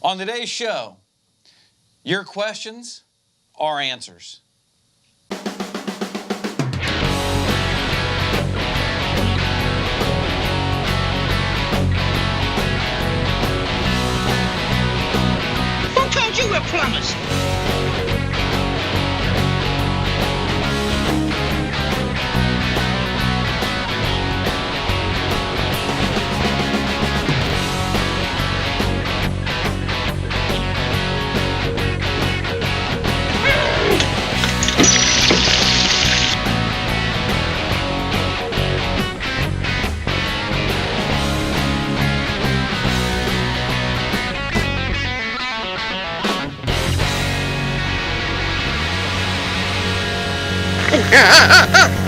On today's show, your questions, our answers. Who told you we're plumbers?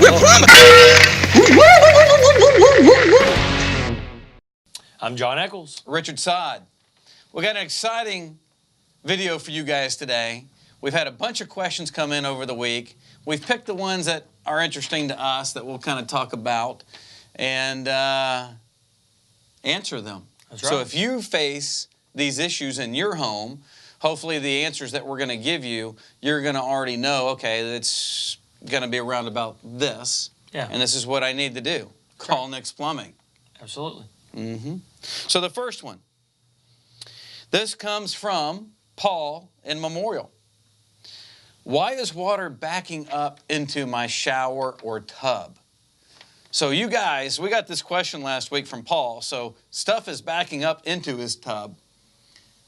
We're plumbers! I'm John Eccles. Richard Sod. We got an exciting video for you guys today. We've had a bunch of questions come in over the week. We've picked the ones that are interesting to us that we'll kind of talk about and answer them. That's right. So if you face these issues in your home, hopefully the answers that we're going to give you, you're going to already know, okay, it's going to be around about this, and this is what I need to do. Call Nick's Plumbing. Absolutely. So the first one, this comes from Paul in Memorial. Why is water backing up into my shower or tub? So you guys, we got this question last week from Paul. So stuff is backing up into his tub.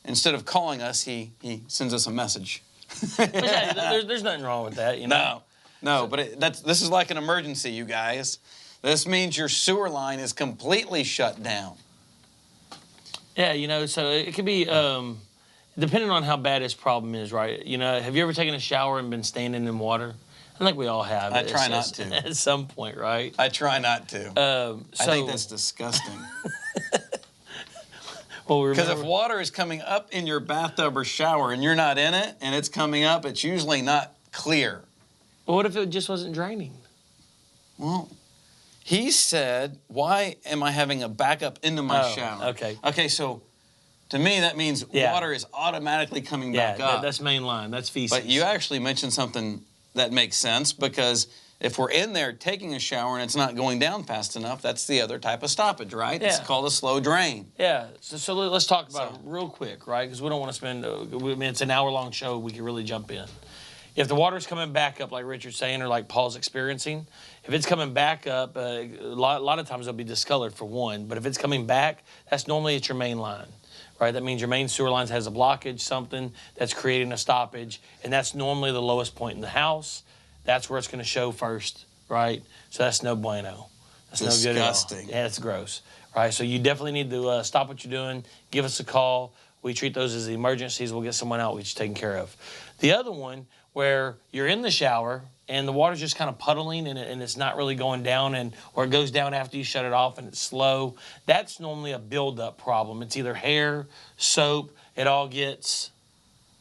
Instead of calling us, he sends us a message. There's nothing wrong with that, you know. No, but this is like an emergency, you guys. This means your sewer line is completely shut down. Yeah, you know, so it could be, depending on how bad his problem is, right? You know, have you ever taken a shower and been standing in water? I think we all have. I try not to. At some point, right? I try not to. I think that's disgusting. Because if water is coming up in your bathtub or shower and you're not in it and it's coming up, it's usually not clear. Well, what if it just wasn't draining? Well, he said, why am I having a backup into my shower? Okay. Okay, so to me that means water is automatically coming back up. That's main line. That's feces. But you actually mentioned something that makes sense, because if we're in there taking a shower and it's not going down fast enough, that's the other type of stoppage, right? Yeah. It's called a slow drain. Yeah, so let's talk about it real quick, right? Because we don't want to spend, I mean, it's an hour-long show. We can really jump in. If the water's coming back up, like Richard's saying, or like Paul's experiencing, if it's coming back up, a lot of times it'll be discolored for one. But if it's coming back, that's normally at your main line, right? That means your main sewer line has a blockage, something that's creating a stoppage, and that's normally the lowest point in the house. That's where it's going to show first, right? So that's no bueno. That's disgusting. No good at all. Yeah, it's gross, right? So you definitely need to stop what you're doing, give us a call. We treat those as emergencies. We'll get someone out, we just taken care of. The other one, where you're in the shower and the water's just kind of puddling and it's not really going down, or it goes down after you shut it off and it's slow, that's normally a buildup problem. It's either hair, soap, it all gets,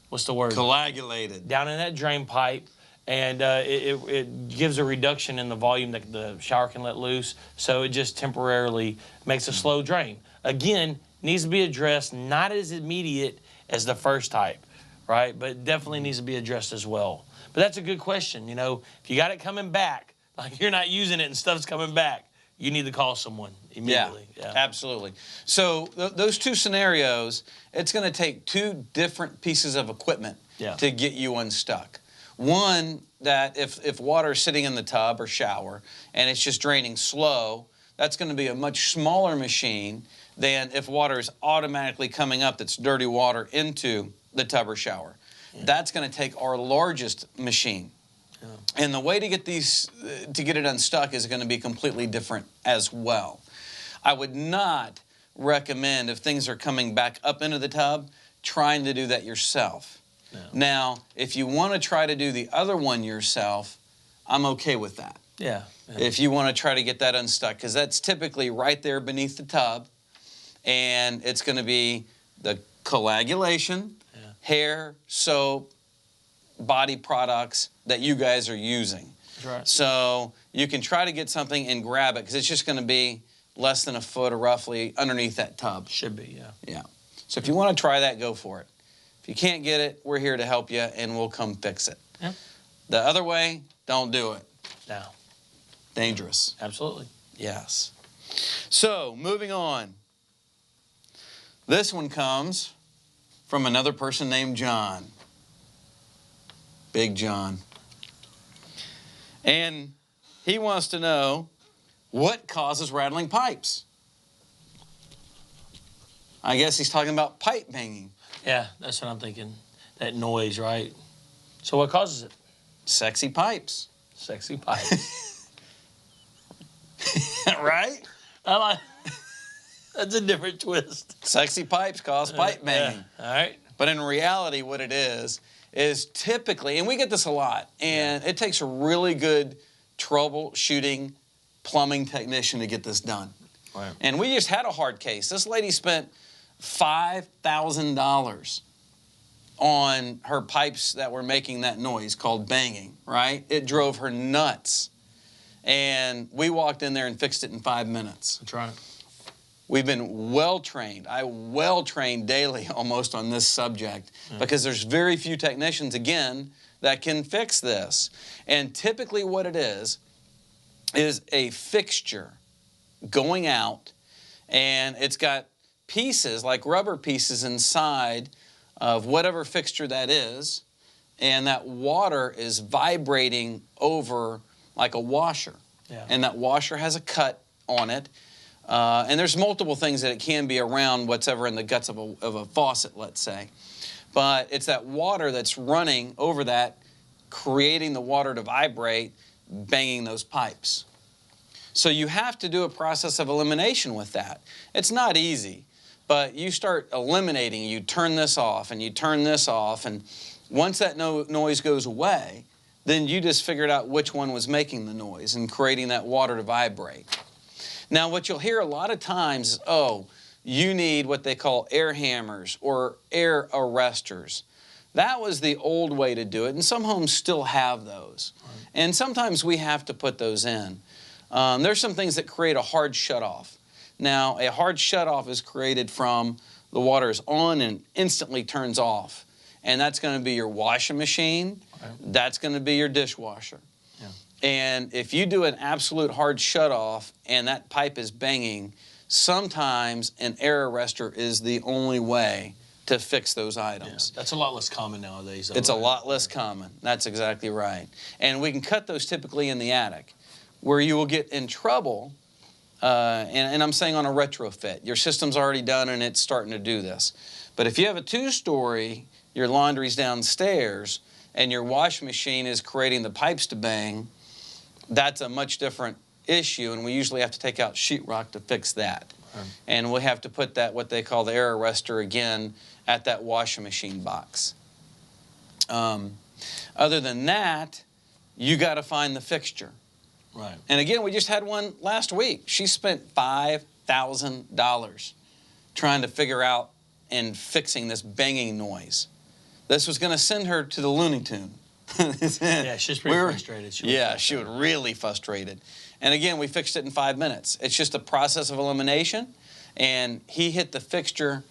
what's the word? Coagulated. Down in that drain pipe, and it gives a reduction in the volume that the shower can let loose, so it just temporarily makes a slow drain. Again, needs to be addressed, not as immediate as the first type, right? But definitely needs to be addressed as well. But that's a good question. You know, if you got it coming back, like you're not using it and stuff's coming back, you need to call someone immediately. Yeah. Absolutely. So those two scenarios, it's going to take two different pieces of equipment to get you unstuck. One, that if water is sitting in the tub or shower and it's just draining slow, that's going to be a much smaller machine than if water is automatically coming up that's dirty water into the tub or shower. Yeah. That's going to take our largest machine. Yeah. And the way to get it unstuck is going to be completely different as well. I would not recommend, if things are coming back up into the tub, trying to do that yourself. No. Now, if you want to try to do the other one yourself, I'm okay with that. Yeah. If you want to try to get that unstuck, because that's typically right there beneath the tub, and it's going to be the coagulation, hair, soap, body products that you guys are using. That's right. So you can try to get something and grab it, because it's just going to be less than a foot or roughly underneath that tub. Should be, yeah. Yeah. So if you want to try that, go for it. If you can't get it, we're here to help you, and we'll come fix it. Yep. The other way, don't do it. No. Dangerous. Absolutely. Yes. So, moving on. This one comes from another person named John. Big John. And he wants to know what causes rattling pipes. I guess he's talking about pipe banging. Yeah, that's what I'm thinking. That noise, right? So what causes it? Sexy pipes. Sexy pipes. Right? I like. That's a different twist. Sexy pipes cause pipe banging. Yeah. All right. But in reality, what it is typically, and we get this a lot, and it takes a really good troubleshooting plumbing technician to get this done. Right. And we just had a hard case. This lady spent $5,000 on her pipes that were making that noise called banging, right? It drove her nuts. And we walked in there and fixed it in 5 minutes. That's right. We've been well-trained. I well-trained daily almost on this subject because there's very few technicians, again, that can fix this. And typically what it is a fixture going out, and it's got pieces, like rubber pieces inside of whatever fixture that is, and that water is vibrating over like a washer. Yeah. And that washer has a cut on it. And there's multiple things that it can be around what's ever in the guts of a faucet, let's say. But it's that water that's running over that, creating the water to vibrate, banging those pipes. So you have to do a process of elimination with that. It's not easy, but you start eliminating. You turn this off, and you turn this off, and once that noise goes away, then you just figured out which one was making the noise and creating that water to vibrate. Now, what you'll hear a lot of times is, oh, you need what they call air hammers or air arresters. That was the old way to do it, and some homes still have those. Right. And sometimes we have to put those in. There's some things that create a hard shutoff. Now, a hard shutoff is created from the water is on and instantly turns off. And that's going to be your washing machine. Right. That's going to be your dishwasher. Yeah. And if you do an absolute hard shutoff and that pipe is banging, sometimes an air arrestor is the only way to fix those items. Yeah, that's a lot less common nowadays. It's a lot less common. That's exactly right. And we can cut those typically in the attic. Where you will get in trouble, and I'm saying on a retrofit. Your system's already done and it's starting to do this. But if you have a 2-story, your laundry's downstairs, and your washing machine is creating the pipes to bang, that's a much different issue, and we usually have to take out sheetrock to fix that. And we have to put that, what they call the air arrestor, again, at that washing machine box. Other than that, you got to find the fixture. Right. And again, we just had one last week. She spent $5,000 trying to figure out and fixing this banging noise. This was going to send her to the Looney Tune. Yeah, she's pretty frustrated. She was really frustrated. And again, we fixed it in 5 minutes. It's just a process of elimination. And he hit the fixture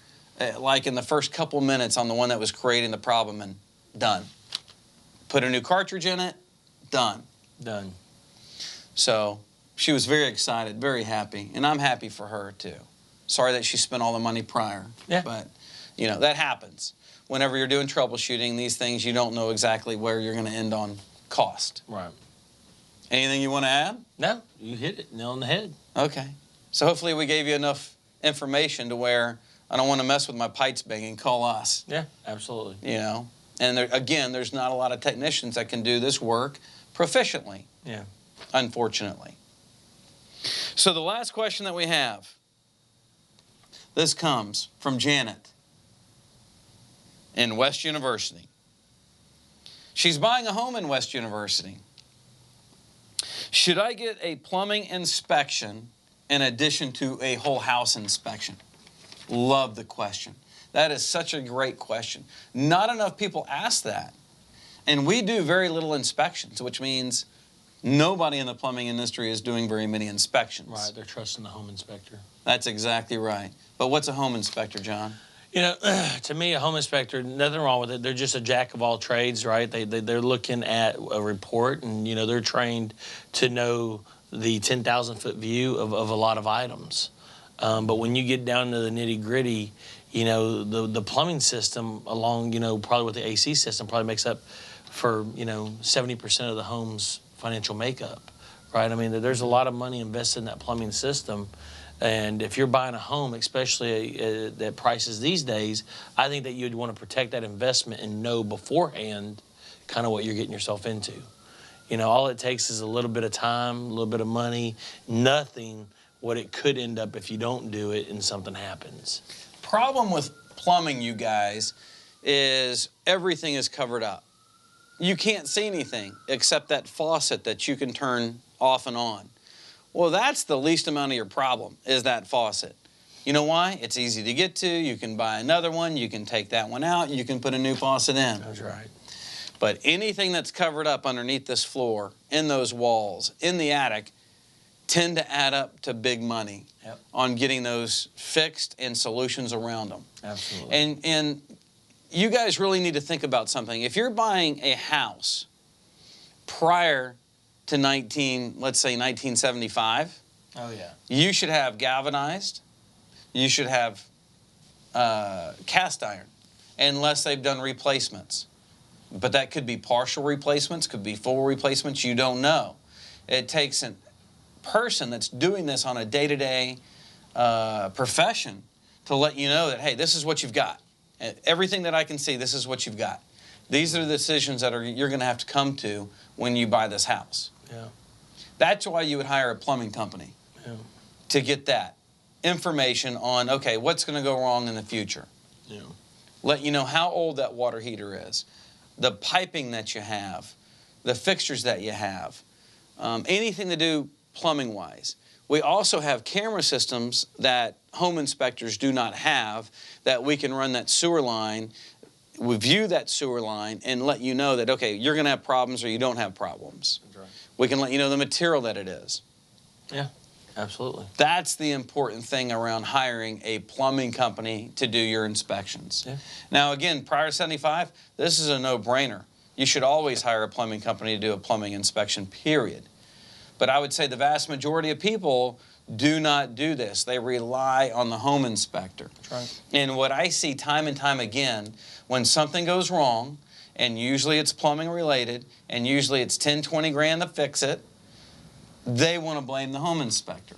like in the first couple minutes on the one that was creating the problem, and done. Put a new cartridge in it, done. Done. So she was very excited, very happy, and I'm happy for her too. Sorry that she spent all the money prior. Yeah. But, you know, that happens. Whenever you're doing troubleshooting, these things, you don't know exactly where you're going to end on cost. Right. Anything you want to add? No, you hit it, nail on the head. Okay. So hopefully we gave you enough information to where I don't want to mess with my pipes banging, call us. Yeah, absolutely. You know, and there, again, there's not a lot of technicians that can do this work proficiently. Yeah. Unfortunately. So the last question that we have, this comes from Janet in West University. She's buying a home in West University. Should I get a plumbing inspection in addition to a whole house inspection? Love the question. That is such a great question. Not enough people ask that. And we do very little inspections, which means nobody in the plumbing industry is doing very many inspections. Right, they're trusting the home inspector. That's exactly right. But what's a home inspector, John? You know, to me, a home inspector, nothing wrong with it. They're just a jack of all trades, right? They're looking at a report, and, you know, they're trained to know the 10,000-foot view of a lot of items. But when you get down to the nitty-gritty, you know, the plumbing system along, you know, probably with the AC system probably makes up for, you know, 70% of the home's financial makeup, right? I mean, there's a lot of money invested in that plumbing system. And if you're buying a home, especially at prices these days, I think that you'd want to protect that investment and know beforehand kind of what you're getting yourself into. You know, all it takes is a little bit of time, a little bit of money, nothing what it could end up if you don't do it and something happens. Problem with plumbing, you guys, is everything is covered up. You can't see anything except that faucet that you can turn off and on. Well, that's the least amount of your problem, is that faucet. You know why? It's easy to get to. You can buy another one. You can take that one out. You can put a new faucet in. That's right. But anything that's covered up underneath this floor, in those walls, in the attic, tend to add up to big money on getting those fixed and solutions around them. Absolutely. And you guys really need to think about something. If you're buying a house prior to let's say 1975, oh yeah, you should have galvanized, you should have cast iron, unless they've done replacements. But that could be partial replacements, could be full replacements, you don't know. It takes a person that's doing this on a day-to-day profession to let you know that, hey, this is what you've got. Everything that I can see, this is what you've got. These are the decisions that you're going to have to come to when you buy this house. Yeah. That's why you would hire a plumbing company, to get that information on, okay, what's going to go wrong in the future. Yeah. Let you know how old that water heater is, the piping that you have, the fixtures that you have, anything to do plumbing-wise. We also have camera systems that home inspectors do not have, that we can run that sewer line, we view that sewer line and let you know that, okay, you're going to have problems or you don't have problems. That's right. We can let you know the material that it is. Yeah, absolutely. That's the important thing around hiring a plumbing company to do your inspections. Yeah. Now, again, prior to 75, this is a no-brainer. You should always hire a plumbing company to do a plumbing inspection, period. But I would say the vast majority of people do not do this. They rely on the home inspector. That's right. And what I see time and time again, when something goes wrong, and usually it's plumbing related, and usually it's 10, 20 grand to fix it, they want to blame the home inspector.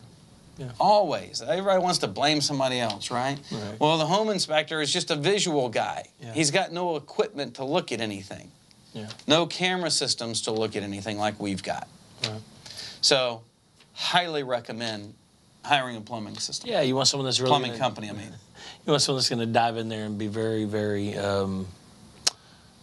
Yeah. Always. Everybody wants to blame somebody else, right? Right. Well, the home inspector is just a visual guy. Yeah. He's got no equipment to look at anything. Yeah. No camera systems to look at anything like we've got. Right. So, highly recommend hiring a plumbing system. Yeah, you want someone that's really Plumbing company, I mean. You want someone that's going to dive in there and be very, very,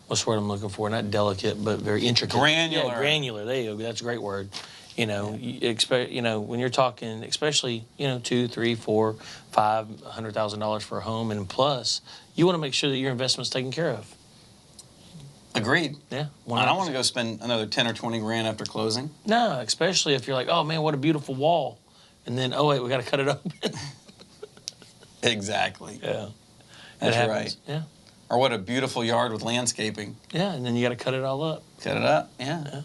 what's the word I'm looking for? Not delicate, but very intricate. Granular. Yeah, granular. There you go. That's a great word. You know, you know, when you're talking, especially, you know, $200,000, $300,000, $400,000, $500,000 for a home and plus, you want to make sure that your investment's taken care of. Agreed. Yeah. I don't want to go spend another 10 or 20 grand after closing. No, especially if you're like, oh man, what a beautiful wall, and then oh wait, we got to cut it open. Exactly. Yeah. That's right. Yeah. Or what a beautiful yard with landscaping. Yeah, and then you got to cut it all up. Cut it up, yeah. It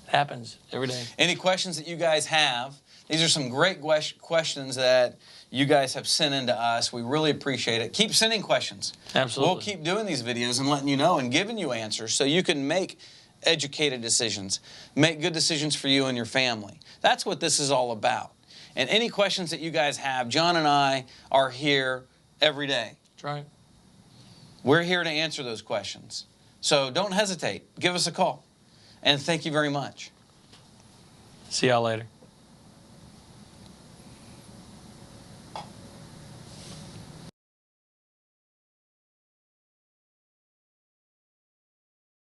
happens every day. Any questions that you guys have? These are some great questions that you guys have sent in to us. We really appreciate it. Keep sending questions. Absolutely. We'll keep doing these videos and letting you know and giving you answers so you can make educated decisions, make good decisions for you and your family. That's what this is all about. And any questions that you guys have, John and I are here every day. That's right. We're here to answer those questions. So don't hesitate. Give us a call. And thank you very much. See y'all later.